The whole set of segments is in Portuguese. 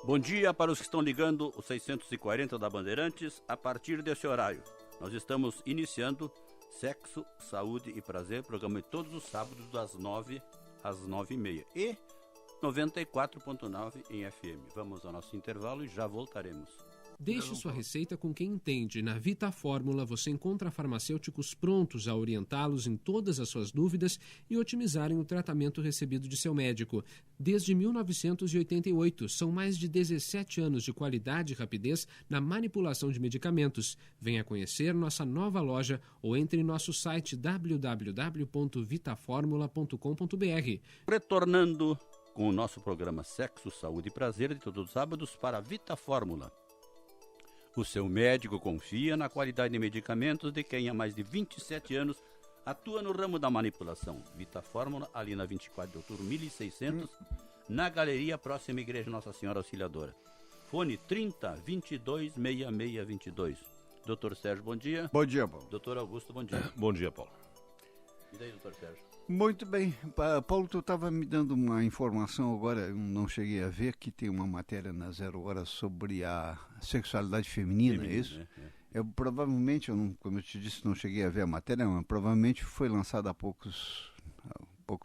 Bom dia para os que estão ligando o 640 da Bandeirantes a partir desse horário. Nós estamos iniciando Sexo, Saúde e Prazer, programa de todos os sábados das 9 às 9h30 e 94.9 em FM. Vamos ao nosso intervalo e já voltaremos. Deixe sua receita com quem entende. Na Vita Fórmula você encontra farmacêuticos prontos a orientá-los em todas as suas dúvidas e otimizarem o tratamento recebido de seu médico. Desde 1988, são mais de 17 anos de qualidade e rapidez na manipulação de medicamentos. Venha conhecer nossa nova loja ou entre em nosso site www.vitaformula.com.br. Retornando com o nosso programa Sexo, Saúde e Prazer de todos os sábados para a Vita Fórmula. O seu médico confia na qualidade de medicamentos de quem há mais de 27 anos atua no ramo da manipulação. Vita Fórmula, ali na 24 de outubro, 1600, na galeria próxima à Igreja Nossa Senhora Auxiliadora. Fone 30 22 66 22. Doutor Sérgio, bom dia. Bom dia, Paulo. Doutor Augusto, bom dia. Bom dia, Paulo. E daí, doutor Sérgio? Muito bem. Paulo, tu estava me dando uma informação agora, eu não cheguei a ver, que tem uma matéria na Zero Hora sobre a sexualidade feminina, é isso? Eu provavelmente, como eu te disse, não cheguei a ver a matéria, mas provavelmente foi lançada há pouco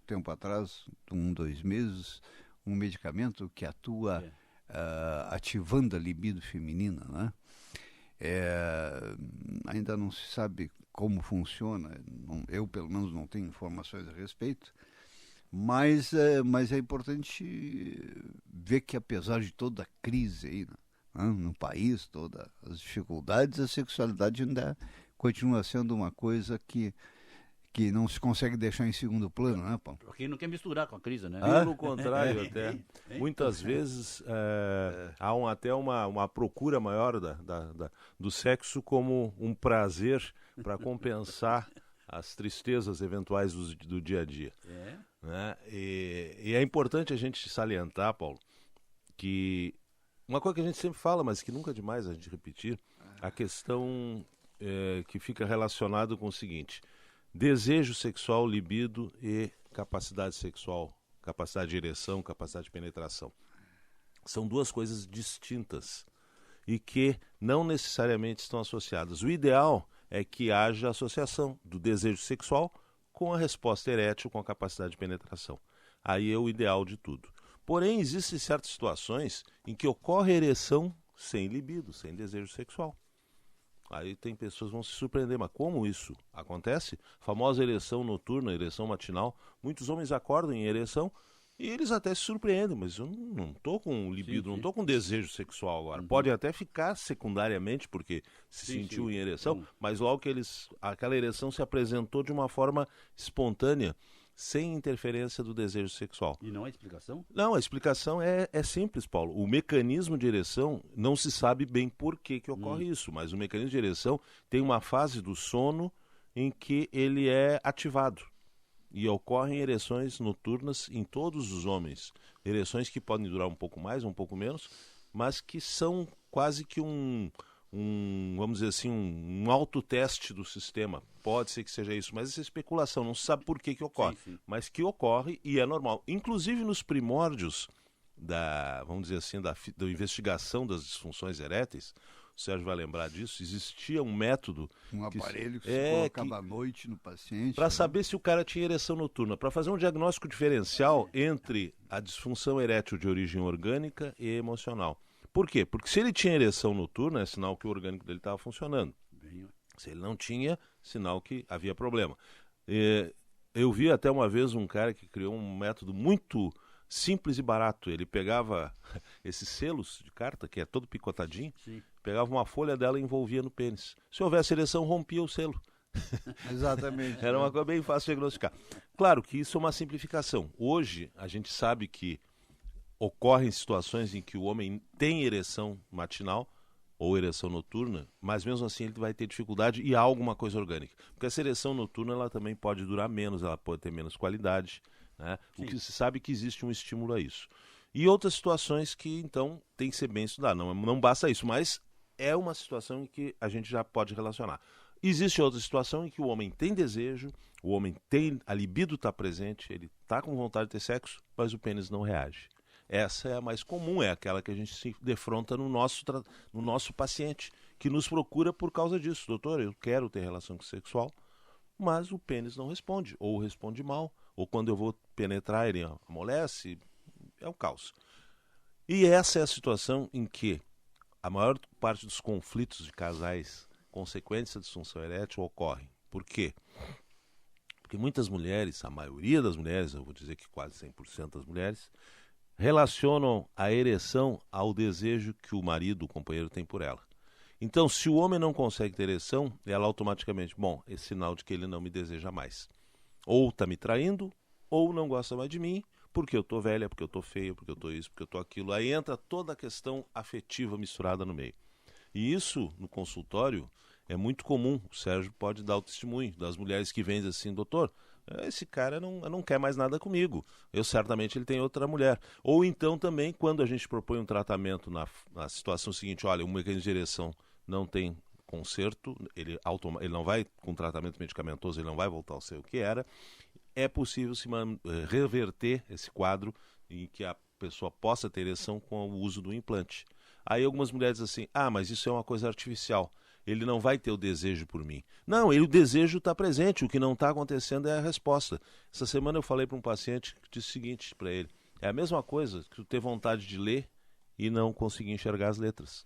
tempo atrás, 2 meses, um medicamento que atua ativando a libido feminina, né? Ainda não se sabe como funciona, eu pelo menos não tenho informações a respeito, mas é importante ver que apesar de toda a crise aí, no país, todas as dificuldades, a sexualidade ainda continua sendo uma coisa que não se consegue deixar em segundo plano, né, Paulo? Porque não quer misturar com a crise, né? Pelo contrário, até. Muitas vezes há até uma procura maior do sexo como um prazer para compensar as tristezas eventuais do dia a dia. Né? E é importante a gente salientar, Paulo, que uma coisa que a gente sempre fala, mas que nunca é demais a gente repetir, a questão que fica relacionada com o seguinte: desejo sexual, libido e capacidade sexual, capacidade de ereção, capacidade de penetração. São duas coisas distintas e que não necessariamente estão associadas. O ideal é que haja associação do desejo sexual com a resposta erétil, com a capacidade de penetração. Aí é o ideal de tudo. Porém, existem certas situações em que ocorre ereção sem libido, sem desejo sexual. Aí tem pessoas que vão se surpreender, mas como isso acontece? A famosa ereção noturna, ereção matinal, muitos homens acordam em ereção e eles até se surpreendem, mas eu não estou com libido, não estou com desejo sexual agora. Podem até ficar secundariamente, porque se sentiu em ereção, mas logo que aquela ereção se apresentou de uma forma espontânea, sem interferência do desejo sexual. E não há explicação? Não, a explicação é simples, Paulo. O mecanismo de ereção, não se sabe bem por que ocorre isso, mas o mecanismo de ereção tem uma fase do sono em que ele é ativado. E ocorrem ereções noturnas em todos os homens. Ereções que podem durar um pouco mais, um pouco menos, mas que são quase que vamos dizer assim, um autoteste do sistema. Pode ser que seja isso, mas essa é especulação, não se sabe por que ocorre, mas que ocorre e é normal. Inclusive nos primórdios vamos dizer assim, da investigação das disfunções eréteis, o Sérgio vai lembrar disso, existia um método... Um aparelho que se colocava à noite no paciente. Para saber se o cara tinha ereção noturna, para fazer um diagnóstico diferencial entre a disfunção erétil de origem orgânica e emocional. Por quê? Porque se ele tinha ereção noturna, é sinal que o orgânico dele estava funcionando. Se ele não tinha, sinal que havia problema. Eu vi até uma vez um cara que criou um método muito simples e barato. Ele pegava esses selos de carta, que é todo picotadinho, pegava uma folha dela e envolvia no pênis. Se houvesse ereção, rompia o selo. Exatamente. Era uma coisa bem fácil de diagnosticar. Claro que isso é uma simplificação. Hoje, a gente sabe que ocorrem situações em que o homem tem ereção matinal ou ereção noturna, mas mesmo assim ele vai ter dificuldade e há alguma coisa orgânica. Porque essa ereção noturna ela também pode durar menos, ela pode ter menos qualidade, né? O que se sabe é que existe um estímulo a isso. E outras situações que, então, tem que ser bem estudado. Não basta isso, mas é uma situação em que a gente já pode relacionar. Existe outra situação em que o homem tem desejo, a libido está presente, ele está com vontade de ter sexo, mas o pênis não reage. Essa é a mais comum, é aquela que a gente se defronta no nosso paciente, que nos procura por causa disso. Doutor, eu quero ter relação sexual, mas o pênis não responde, ou responde mal, ou quando eu vou penetrar ele amolece, é um caos. E essa é a situação em que a maior parte dos conflitos de casais consequentes da disfunção erétil ocorrem. Por quê? Porque muitas mulheres, a maioria das mulheres, eu vou dizer que quase 100% das mulheres, relacionam a ereção ao desejo que o marido, o companheiro, tem por ela. Então, se o homem não consegue ter ereção, ela automaticamente, é sinal de que ele não me deseja mais. Ou está me traindo, ou não gosta mais de mim, porque eu estou velha, porque eu estou feia, porque eu estou isso, porque eu estou aquilo. Aí entra toda a questão afetiva misturada no meio. E isso, no consultório, é muito comum. O Sérgio pode dar o testemunho das mulheres que vêm assim, doutor, esse cara não quer mais nada comigo. Certamente ele tem outra mulher. Ou então também, quando a gente propõe um tratamento na situação seguinte, olha, o mecanismo de ereção não tem conserto, ele não vai com tratamento medicamentoso, ele não vai voltar a ser o que era, é possível se reverter esse quadro em que a pessoa possa ter ereção com o uso do implante. Aí algumas mulheres dizem assim, mas isso é uma coisa artificial, ele não vai ter o desejo por mim. Não, o desejo está presente, o que não está acontecendo é a resposta. Essa semana eu falei para um paciente que disse o seguinte para ele, é a mesma coisa que tu ter vontade de ler e não conseguir enxergar as letras.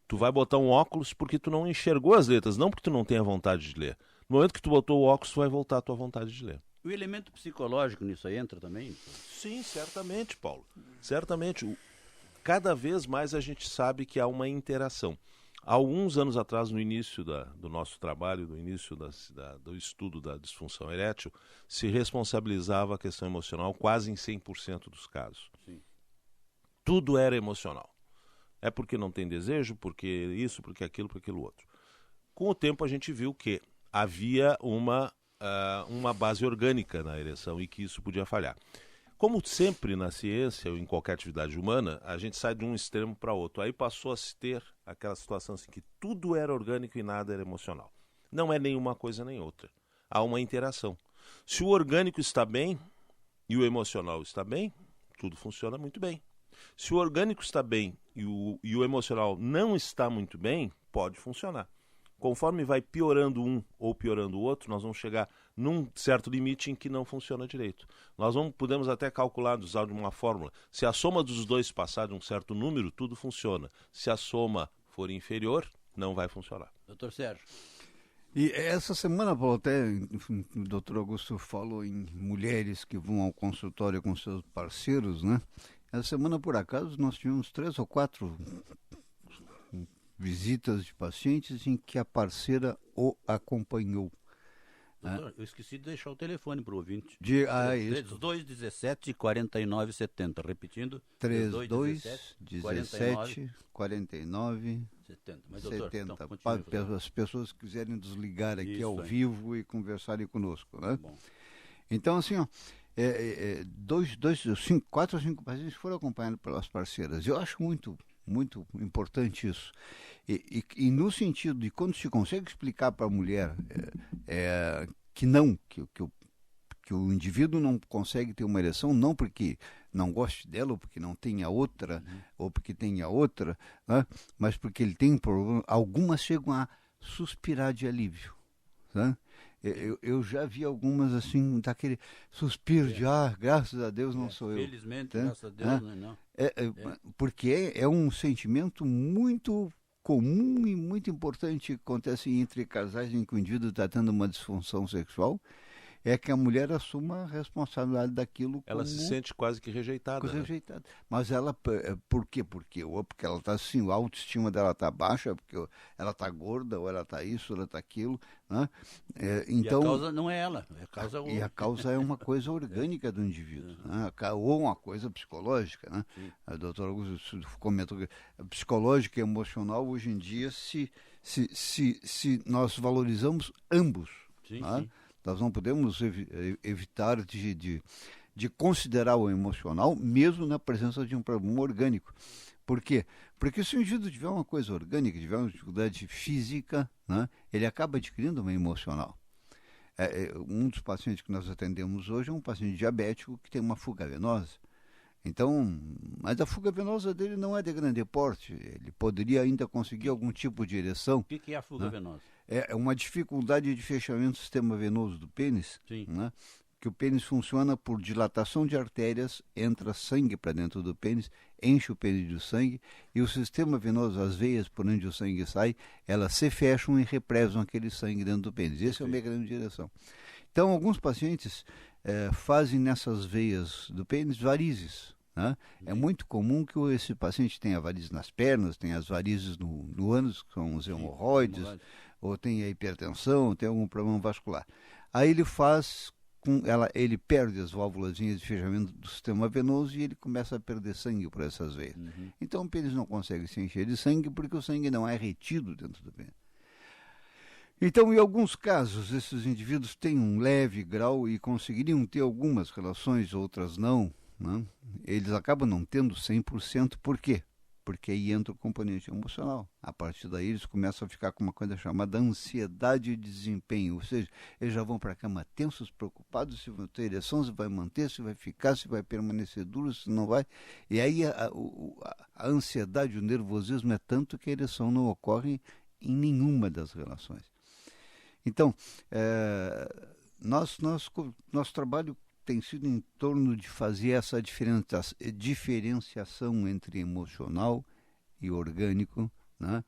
Tu vai botar um óculos porque tu não enxergou as letras, não porque tu não tenha vontade de ler. No momento que tu botou o óculos, tu vai voltar à tua vontade de ler. O elemento psicológico nisso aí entra também? Sim, certamente, Paulo. Certamente. Cada vez mais a gente sabe que há uma interação. Há alguns anos atrás, no início do nosso trabalho, no início do estudo da disfunção erétil, se responsabilizava a questão emocional quase em 100% dos casos. Sim. Tudo era emocional. É porque não tem desejo, porque isso, porque aquilo outro. Com o tempo a gente viu que havia uma base orgânica na ereção e que isso podia falhar. Como sempre na ciência ou em qualquer atividade humana, a gente sai de um extremo para outro. Aí passou a se ter aquela situação assim que tudo era orgânico e nada era emocional. Não é nenhuma coisa nem outra. Há uma interação. Se o orgânico está bem e o emocional está bem, tudo funciona muito bem. Se o orgânico está bem e o emocional não está muito bem, pode funcionar. Conforme vai piorando um ou piorando o outro, nós vamos chegar num certo limite em que não funciona direito. Podemos até calcular, usar de uma fórmula. Se a soma dos dois passar de um certo número, tudo funciona. Se a soma for inferior, não vai funcionar. Doutor Sérgio. E essa semana, Paulo, até o doutor Augusto falou em mulheres que vão ao consultório com seus parceiros, né? Essa semana, por acaso, nós tivemos 3 ou 4 visitas de pacientes em que a parceira o acompanhou. Doutor, eu esqueci de deixar o telefone para o ouvinte. 3217-4970. Repetindo. 3217-4970. Mas, doutor, 70. Então, para as pessoas que quiserem desligar aqui ao vivo e conversarem conosco, né? Bom. Então, assim, 4 ou 5 pacientes foram acompanhados pelas parceiras. Eu acho muito importante isso. E no sentido de quando se consegue explicar para a mulher que o indivíduo não consegue ter uma ereção, não porque não goste dela, ou porque não tenha outra, ou porque tenha outra, né? Mas porque ele tem um problema. Algumas chegam a suspirar de alívio, né? Eu já vi algumas assim, daquele suspiro de graças a Deus não sou eu. Felizmente, graças a Deus, não. Porque é um sentimento muito comum e muito importante que acontece entre casais em que o indivíduo está tendo uma disfunção sexual, é que a mulher assuma a responsabilidade daquilo. Ela se sente quase que rejeitada. Rejeitada. Mas ela, por quê? Porque ela está assim, a autoestima dela está baixa, porque ela está gorda, ou ela está isso, ou ela está aquilo. Né? Então, e a causa não é ela. E a causa é uma coisa orgânica do indivíduo, né? Ou uma coisa psicológica. Né? A doutora Augusto comentou que psicológica e emocional, hoje em dia, se nós valorizamos ambos. Sim, né? sim. Nós não podemos evitar de considerar o emocional, mesmo na presença de um problema orgânico. Por quê? Porque se o indivíduo tiver uma coisa orgânica, tiver uma dificuldade física, né, ele acaba adquirindo uma emocional. Um dos pacientes que nós atendemos hoje é um paciente diabético que tem uma fuga venosa. Então, mas a fuga venosa dele não é de grande porte, ele poderia ainda conseguir algum tipo de ereção. O que é a fuga venosa? É uma dificuldade de fechamento do sistema venoso do pênis, né? Que o pênis funciona por dilatação de artérias, entra sangue para dentro do pênis, enche o pênis de sangue, e o sistema venoso, as veias por onde o sangue sai, elas se fecham e represam aquele sangue dentro do pênis. Esse é o mecanismo de ereção. Então, alguns pacientes fazem nessas veias do pênis varizes, né? É muito comum que esse paciente tenha varizes nas pernas, tenha as varizes no ânus, que são os hemorroides, ou tenha hipertensão, tem algum problema vascular. Aí ele perde as válvulas de fechamento do sistema venoso e ele começa a perder sangue por essas veias. Então o pênis não consegue se encher de sangue porque o sangue não é retido dentro do pênis. Então, em alguns casos, esses indivíduos têm um leve grau e conseguiriam ter algumas relações, outras não, né? Eles acabam não tendo 100%. Por quê? Porque aí entra o componente emocional. A partir daí eles começam a ficar com uma coisa chamada ansiedade de desempenho. Ou seja, eles já vão para a cama tensos, preocupados se vão ter ereção, se vai manter, se vai ficar, se vai permanecer duro, se não vai. E aí a ansiedade, o nervosismo é tanto que a ereção não ocorre em nenhuma das relações. Então, nosso trabalho tem sido em torno de fazer essa diferenciação entre emocional e orgânico, né?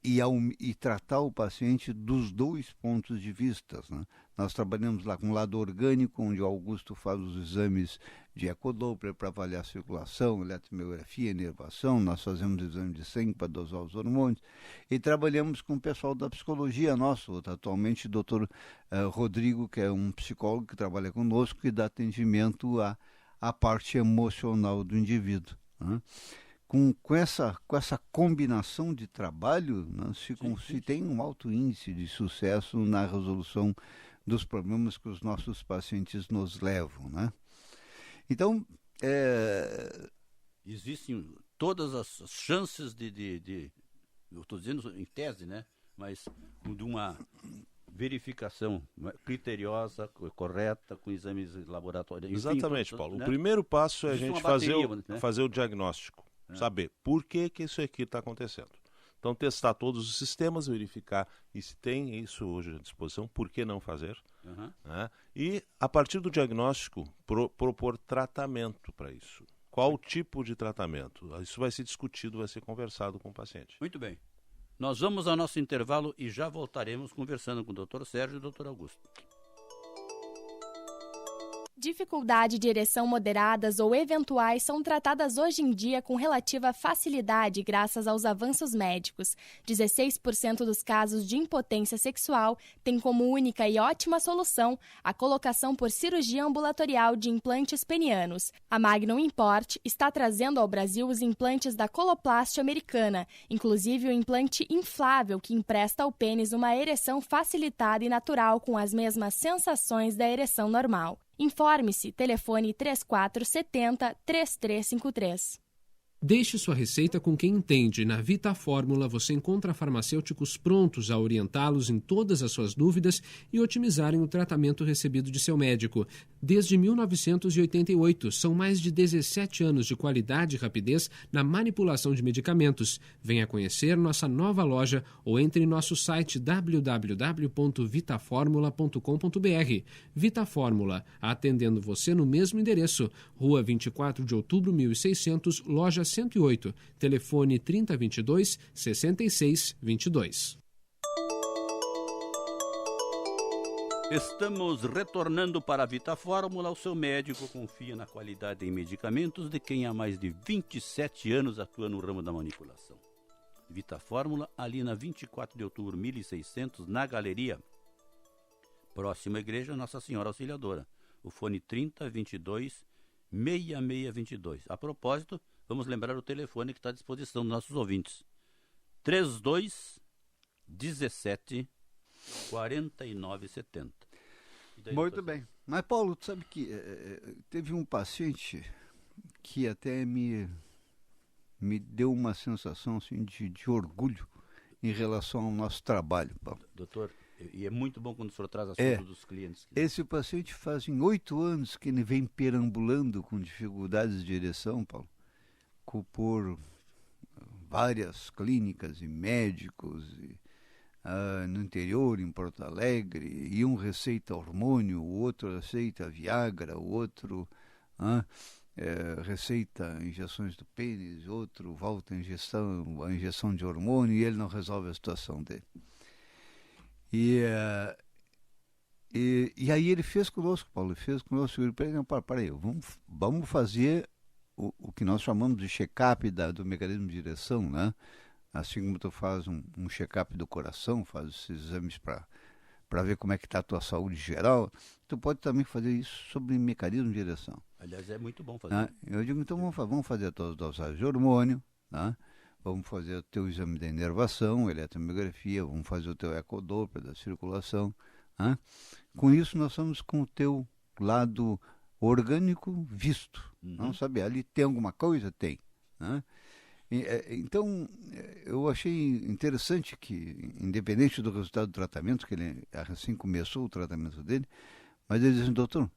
E tratar o paciente dos dois pontos de vista, né? Nós trabalhamos lá com o lado orgânico, onde o Augusto faz os exames de ecodoppler para avaliar a circulação, eletromiografia, inervação, nós fazemos exame de sangue para dosar os hormônios, e trabalhamos com o pessoal da psicologia nosso, atualmente o Dr. Rodrigo, que é um psicólogo que trabalha conosco e dá atendimento à parte emocional do indivíduo, né? Com essa combinação de trabalho, né, se tem um alto índice de sucesso na resolução dos problemas que os nossos pacientes nos levam, né? Então, existem todas as chances eu estou dizendo em tese, né? Mas de uma verificação criteriosa, correta, com exames laboratoriais. Exatamente, Paulo. Né? O primeiro passo é a gente fazer o diagnóstico. Saber por que isso aqui está acontecendo. Então, testar todos os sistemas, verificar e se tem isso hoje à disposição, por que não fazer? Né? E, a partir do diagnóstico, propor tratamento para isso. Qual tipo de tratamento? Isso vai ser discutido, vai ser conversado com o paciente. Muito bem. Nós vamos ao nosso intervalo e já voltaremos conversando com o Dr. Sérgio e o Dr. Augusto. Dificuldade de ereção moderadas ou eventuais são tratadas hoje em dia com relativa facilidade graças aos avanços médicos. 16% dos casos de impotência sexual têm como única e ótima solução a colocação por cirurgia ambulatorial de implantes penianos. A Magnum Import está trazendo ao Brasil os implantes da Coloplast americana, inclusive o implante inflável que empresta ao pênis uma ereção facilitada e natural com as mesmas sensações da ereção normal. Informe-se, telefone 3470-3353. Deixe sua receita com quem entende. Na Vita Fórmula você encontra farmacêuticos prontos a orientá-los em todas as suas dúvidas e otimizarem o tratamento recebido de seu médico. Desde 1988, são mais de 17 anos de qualidade e rapidez na manipulação de medicamentos. Venha conhecer nossa nova loja ou entre em nosso site www.vitaformula.com.br. Vita Fórmula, atendendo você no mesmo endereço, Rua 24 de Outubro, 1600, loja 108, telefone 3022-6622. Estamos retornando para a Vita Fórmula. O seu médico confia na qualidade em medicamentos de quem há mais de 27 anos atua no ramo da manipulação. Vita Fórmula, ali na 24 de outubro, 1600, na Galeria, próxima à Igreja Nossa Senhora Auxiliadora. O fone 3022-6622. A propósito, vamos lembrar o telefone que está à disposição dos nossos ouvintes. 3217-4970. Muito bem. Mas, Paulo, tu sabe que teve um paciente que até me deu uma sensação assim, de orgulho em relação ao nosso trabalho, Paulo. Doutor, E é muito bom quando o senhor traz assunto dos clientes. Esse paciente fazem 8 anos que ele vem perambulando com dificuldades de ereção, Paulo, por várias clínicas e médicos no interior, em Porto Alegre, e um receita hormônio, o outro receita Viagra, o outro receita injeções do pênis, outro volta a injeção de hormônio, e ele não resolve a situação dele. E aí ele fez conosco, Paulo, ele falou, peraí, vamos fazer o que nós chamamos de check-up do mecanismo de ereção, né? Assim como tu faz um check-up do coração, faz esses exames para ver como é que está a tua saúde geral, tu pode também fazer isso sobre mecanismo de ereção. Aliás, é muito bom fazer. Eu digo, então vamos fazer as tuas dosagens de hormônio, né? Vamos fazer o teu exame de inervação, eletromiografia, vamos fazer o teu ecodoppler da circulação. Né? Com isso, nós estamos com o teu lado orgânico visto. Não sabe, ali tem alguma coisa? Tem. Né? Então, eu achei interessante que, independente do resultado do tratamento, que ele assim começou o tratamento dele, mas ele disse, doutor,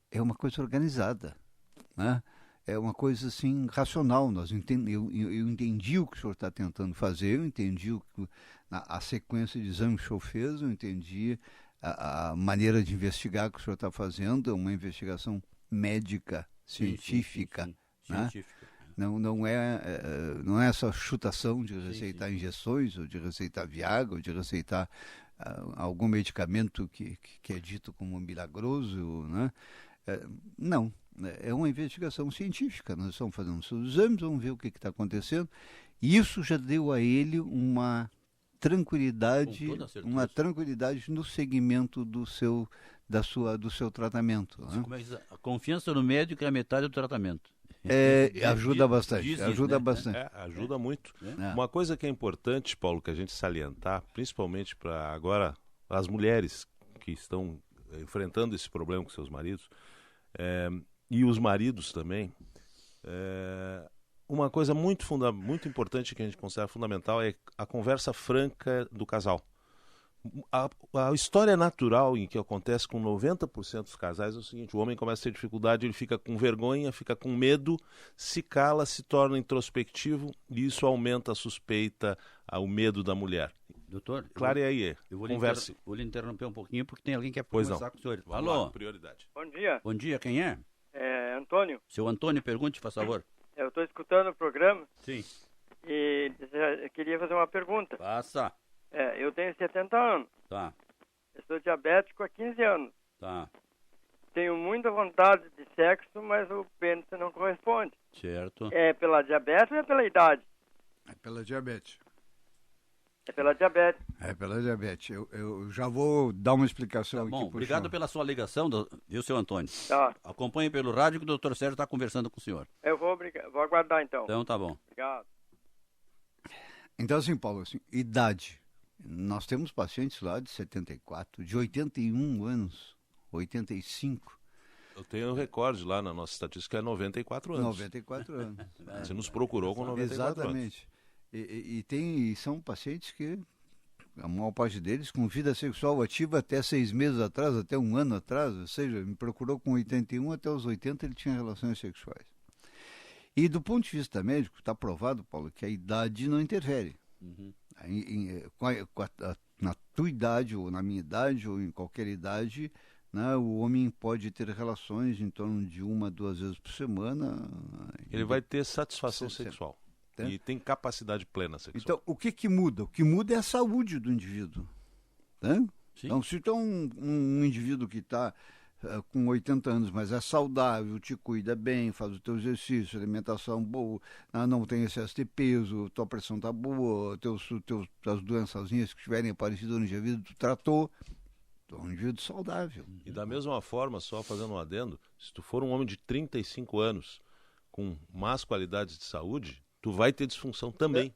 é uma coisa organizada, né? É uma coisa assim racional. Eu entendi o que o senhor está tentando fazer, eu entendi a sequência de exames que o senhor fez, eu entendi a maneira de investigar que o senhor está fazendo, é uma investigação médica, científica. Sim. Né? Científica. Não é essa chutação de receitar injeções, ou de receitar Viagra, ou de receitar algum medicamento que é dito como milagroso, né? Não. É uma investigação científica. Nós estamos fazendo os seus exames, vamos ver o que está acontecendo. E isso já deu a ele uma tranquilidade no segmento do seu tratamento. Né? Como é que a confiança no médico é a metade do tratamento. Ajuda bastante. Ajuda muito. Uma coisa que é importante, Paulo, que a gente salientar, principalmente para agora as mulheres que estão enfrentando esse problema com seus maridos, e os maridos também, uma coisa muito importante que a gente considera fundamental é a conversa franca do casal. A história natural em que acontece com 90% dos casais é o seguinte: o homem começa a ter dificuldade, ele fica com vergonha, fica com medo, se cala, se torna introspectivo, e isso aumenta a suspeita, o medo da mulher. Doutor, claro, aí, converse. Vou lhe interromper um pouquinho porque tem alguém que quer conversar com o senhor. Alô? Prioridade. Bom dia. Bom dia, quem é? É Antônio. Seu Antônio, pergunte, por favor. Eu estou escutando o programa. Sim. E queria fazer uma pergunta. Passa. Eu tenho 70 anos. Tá. Eu sou diabético há 15 anos. Tá. Tenho muita vontade de sexo, mas o pênis não corresponde. Certo. É pela diabetes ou é pela idade? É pela diabetes. É pela diabetes. É pela diabetes. Eu já vou dar uma explicação aqui. Bom, obrigado pela sua ligação, viu, seu Antônio? Tá. Acompanhe pelo rádio que o doutor Sérgio está conversando com o senhor. Eu vou aguardar, então. Então tá bom. Obrigado. Então, assim, Paulo, idade. Nós temos pacientes lá de 74, de 81 anos, 85. Eu tenho um recorde lá na nossa estatística, é 94 anos. 94 anos. Você nos procurou com 94 Exatamente. E são pacientes que, a maior parte deles, com vida sexual ativa até 6 meses atrás, até 1 ano atrás, ou seja, me procurou com 81, até os 80 ele tinha relações sexuais. E do ponto de vista médico, está provado, Paulo, que a idade não interfere. Uhum. Na tua idade, ou na minha idade, ou em qualquer idade, né, o homem pode ter relações em torno de 1 a 2 vezes por semana. Ele vai ter satisfação sexual. E tem capacidade plena sexual. Então, o que muda? O que muda é a saúde do indivíduo. Né? Então, se tu é um indivíduo que está com 80 anos, mas é saudável, te cuida bem, faz o teu exercício, alimentação boa, não tem excesso de peso, tua pressão está boa, as doençazinhas que estiverem aparecidas no indivíduo, tu tratou, tu é um indivíduo saudável. E da mesma forma, só fazendo um adendo, se tu for um homem de 35 anos com más qualidades de saúde, tu vai ter disfunção também.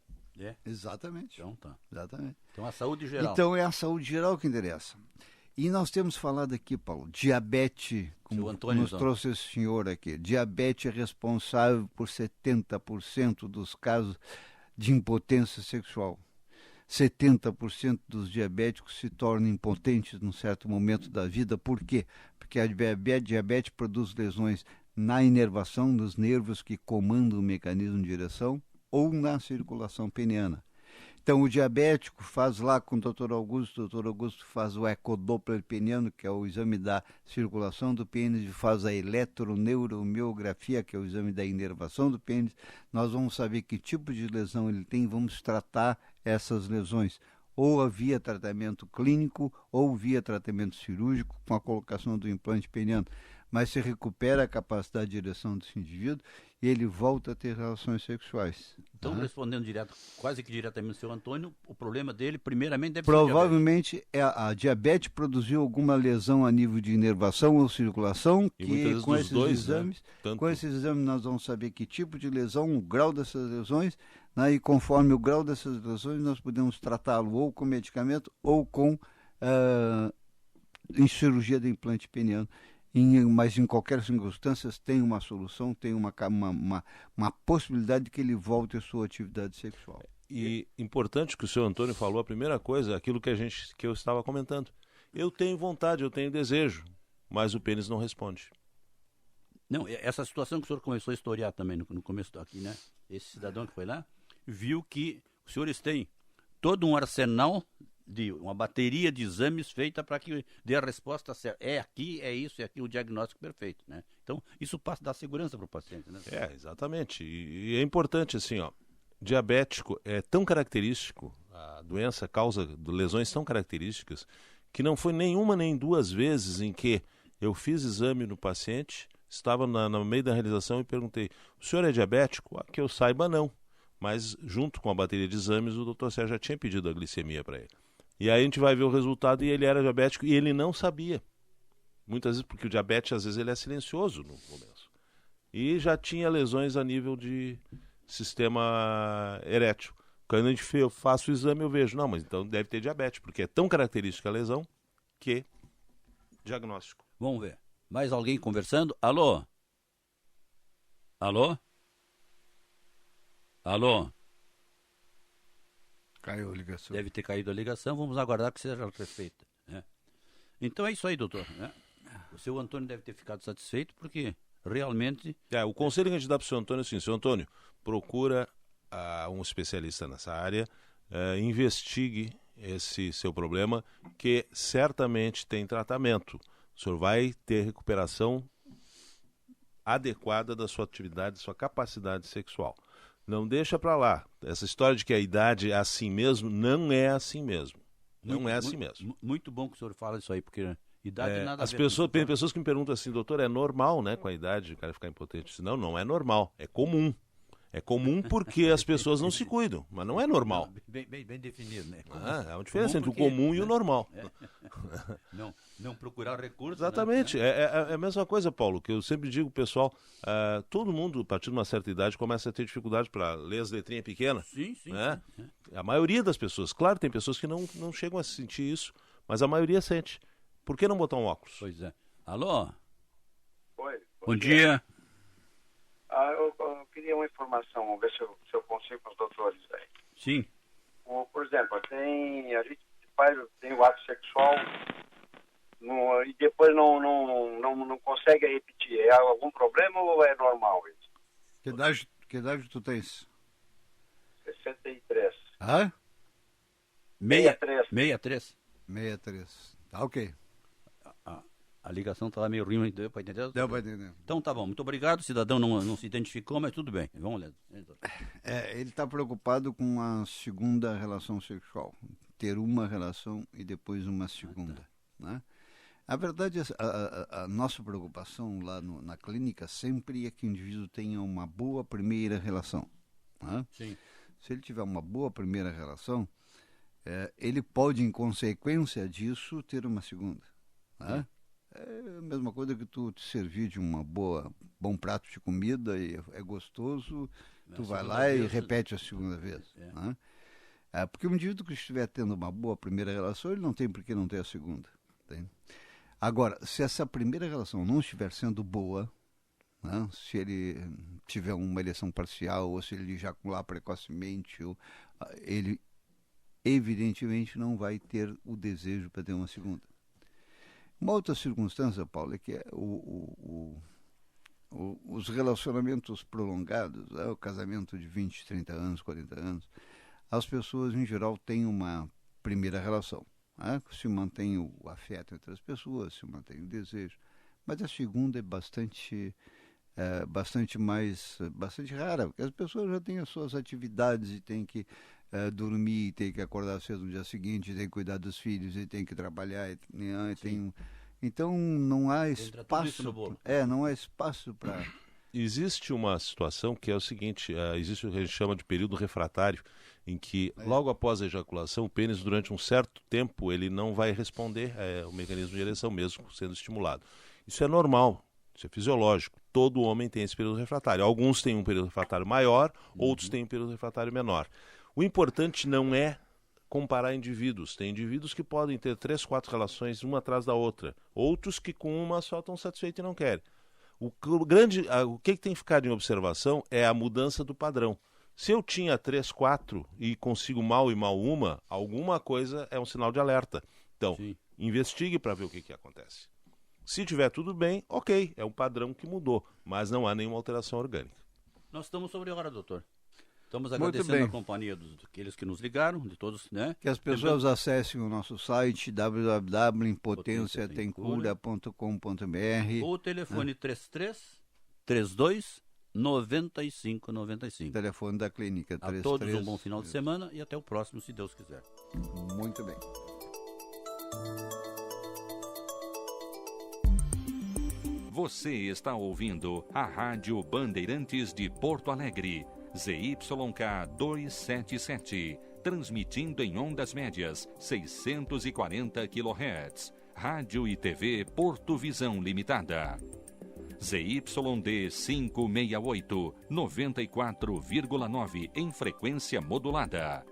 Exatamente. Então tá. Exatamente. Então a saúde geral. Então é a saúde geral que interessa. E nós temos falado aqui, Paulo, diabetes, como nos trouxe esse senhor aqui, diabetes é responsável por 70% dos casos de impotência sexual. 70% dos diabéticos se tornam impotentes num certo momento da vida. Por quê? Porque a diabetes produz lesões na inervação dos nervos que comandam o mecanismo de direção ou na circulação peniana. Então, o diabético faz lá com o Dr. Augusto, o Dr. Augusto faz o ecodoppler peniano, que é o exame da circulação do pênis, faz a eletroneuromiografia, que é o exame da inervação do pênis. Nós vamos saber que tipo de lesão ele tem, vamos tratar essas lesões, ou via tratamento clínico, ou via tratamento cirúrgico, com a colocação do implante peniano. Mas se recupera a capacidade de direção desse indivíduo e ele volta a ter relações sexuais. Então, respondendo quase que diretamente ao seu Antônio, o problema dele, primeiramente, deve provavelmente ser a diabetes produziu alguma lesão a nível de inervação ou circulação, e que com esses exames, né? com esses exames nós vamos saber que tipo de lesão, o grau dessas lesões, né? E conforme o grau dessas lesões nós podemos tratá-lo ou com medicamento ou com em cirurgia de implante peniano. Mas em qualquer circunstância tem uma solução, tem uma possibilidade de que ele volte à sua atividade sexual. E importante que o senhor Antônio falou, a primeira coisa, aquilo que eu estava comentando. Eu tenho vontade, eu tenho desejo, mas o pênis não responde. Não, essa situação que o senhor começou a historiar também no começo aqui, né? Esse cidadão que foi lá, viu que os senhores têm todo um arsenal de uma bateria de exames feita para que dê a resposta certa. É aqui, é isso, é aqui o diagnóstico perfeito, né? Então, isso passa da segurança para o paciente, né? Exatamente. E é importante, assim, diabético é tão característico, a doença causa lesões tão características, que não foi nenhuma nem duas vezes em que eu fiz exame no paciente, estava no meio da realização e perguntei, o senhor é diabético? Que eu saiba, não. Mas, junto com a bateria de exames, o doutor Sérgio já tinha pedido a glicemia para ele. E aí a gente vai ver o resultado e ele era diabético e ele não sabia. Muitas vezes, porque o diabetes, às vezes, ele é silencioso no começo. E já tinha lesões a nível de sistema erétil. Quando eu faço o exame, eu vejo, não, mas então deve ter diabetes, porque é tão característica a lesão que diagnóstico. Vamos ver. Mais alguém conversando? Alô? Alô? Alô? Caiu a ligação. Deve ter caído a ligação, vamos aguardar que seja refeita. Né? Então é isso aí, doutor. Né? O seu Antônio deve ter ficado satisfeito, porque realmente... O conselho que a gente dá para o seu Antônio é assim, seu Antônio, procura um especialista nessa área, investigue esse seu problema, que certamente tem tratamento. O senhor vai ter recuperação adequada da sua atividade, da sua capacidade sexual. Não deixa para lá. Essa história de que a idade é assim mesmo, não é assim mesmo. Não é assim mesmo. Muito bom que o senhor fala isso aí, porque idade nada a ver. Tem pessoas que me perguntam assim, doutor, é normal, né, com a idade o cara ficar impotente? Não, não é normal, é comum. É comum porque as pessoas não se cuidam, mas não é normal. Bem definido, né? É uma diferença entre o comum e o normal. Não procurar recursos. Exatamente. Né? É a mesma coisa, Paulo, que eu sempre digo pro pessoal, todo mundo, a partir de uma certa idade, começa a ter dificuldade para ler as letrinhas pequenas. Sim. Né? A maioria das pessoas. Claro, tem pessoas que não chegam a sentir isso, mas a maioria sente. Por que não botar um óculos? Pois é. Alô? Oi. Bom dia. Eu queria uma informação, vamos ver se eu consigo com os doutores aí. Sim. Por exemplo, a gente tem o ato sexual e depois não consegue repetir. É algum problema ou é normal isso? Que idade tu tens? 63. Hã? 63. 63. Tá ok. A ligação estava meio ruim, deu para entender? Deu para entender. Então tá bom, muito obrigado. O cidadão não se identificou, mas tudo bem. Vamos ler. Ele está preocupado com a segunda relação sexual. Ter uma relação e depois uma segunda. Né? A verdade, a nossa preocupação lá na clínica sempre é que o indivíduo tenha uma boa primeira relação. Né? Sim. Se ele tiver uma boa primeira relação, ele pode, em consequência disso, ter uma segunda. Né? É a mesma coisa que tu te servir de bom prato de comida e é gostoso, tu vai lá e repete a segunda vez. Né? Porque o indivíduo que estiver tendo uma boa primeira relação, ele não tem por que não ter a segunda. Tem? Agora, se essa primeira relação não estiver sendo boa, né? Se ele tiver uma ereção parcial, ou se ele ejacular precocemente, ele evidentemente não vai ter o desejo para ter uma segunda. Uma outra circunstância, Paulo, é que os relacionamentos prolongados, o casamento de 20, 30 anos, 40 anos, as pessoas, em geral, têm uma primeira relação. Se mantém o afeto entre as pessoas, se mantém o desejo. Mas a segunda é bastante rara, porque as pessoas já têm as suas atividades e têm que dormir, têm que acordar cedo no dia seguinte, têm que cuidar dos filhos, e têm que trabalhar. Então não há espaço. Não há espaço para. Existe uma situação que é o seguinte: existe o que a gente chama de período refratário, em que logo após a ejaculação, o pênis, durante um certo tempo, ele não vai responder ao mecanismo de ereção, mesmo sendo estimulado. Isso é normal, isso é fisiológico. Todo homem tem esse período refratário. Alguns têm um período refratário maior, outros têm um período refratário menor. O importante não é comparar indivíduos. Tem indivíduos que podem ter 3, 4 relações, uma atrás da outra. Outros que com uma só estão satisfeitos e não querem. O que tem que ficar em observação é a mudança do padrão. Se eu tinha 3, 4 e consigo mal e mal uma, alguma coisa é um sinal de alerta. Então, investigue para ver o que acontece. Se tiver tudo bem, ok, é um padrão que mudou, mas não há nenhuma alteração orgânica. Nós estamos sobre a hora, doutor. Estamos agradecendo a companhia daqueles que nos ligaram, de todos, né? Que as pessoas acessem o nosso site www.impotenciatemcura.com.br ou o telefone 3332 9595. Telefone da clínica. A todos um bom final de semana e até o próximo, se Deus quiser. Muito bem. Você está ouvindo a Rádio Bandeirantes de Porto Alegre, ZYK 277, transmitindo em ondas médias 640 kHz. Rádio e TV Porto Visão Limitada. ZYD 568, 94,9 em frequência modulada.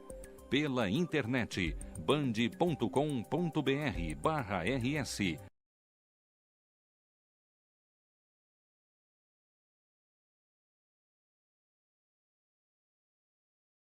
Pela internet, band.com.br/rs